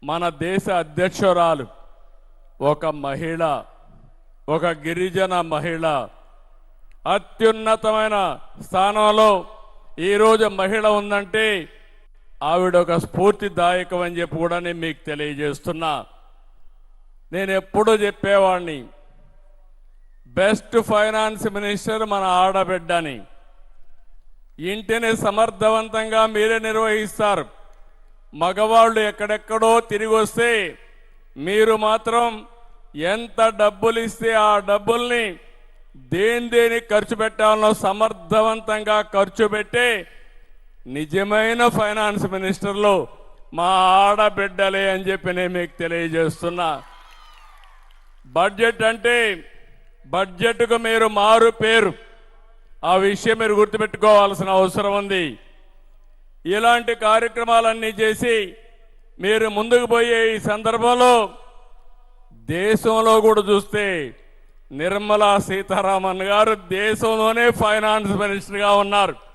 మన దేశ అధ్యక్షురాలు ఒక మహిళ, ఒక గిరిజన మహిళ, అత్యున్నతమైన స్థానంలో ఈరోజు మహిళ ఉందంటే ఆవిడ ఒక స్ఫూర్తిదాయకం అని చెప్పి కూడా నేను మీకు తెలియజేస్తున్నా. నేను ఎప్పుడూ చెప్పేవాడిని, బెస్ట్ ఫైనాన్స్ మినిస్టర్ మన ఆడబిడ్డని. ఇంటిని సమర్థవంతంగా మీరే నిర్వహిస్తారు. మగవాళ్ళు ఎక్కడెక్కడో తిరిగి వస్తే మీరు మాత్రం ఎంత డబ్బులు ఇస్తే ఆ డబ్బుల్ని దేనికి ఖర్చు పెట్టాలనో సమర్థవంతంగా ఖర్చు పెట్టే నిజమైన ఫైనాన్స్ మినిస్టర్లు మా ఆడబిడ్డలే అని చెప్పి నేను మీకు తెలియజేస్తున్నా. బడ్జెట్ అంటే బడ్జెట్కు మీరు మారు పేరు. ఆ విషయం మీరు గుర్తుపెట్టుకోవాల్సిన అవసరం ఉంది. ఇలాంటి కార్యక్రమాలన్నీ చేసి మీరు ముందుకు పోయే ఈ సందర్భంలో దేశంలో కూడా చూస్తే నిర్మలా సీతారామన్ గారు దేశంలోనే ఫైనాన్స్ మినిస్టర్గా ఉన్నారు.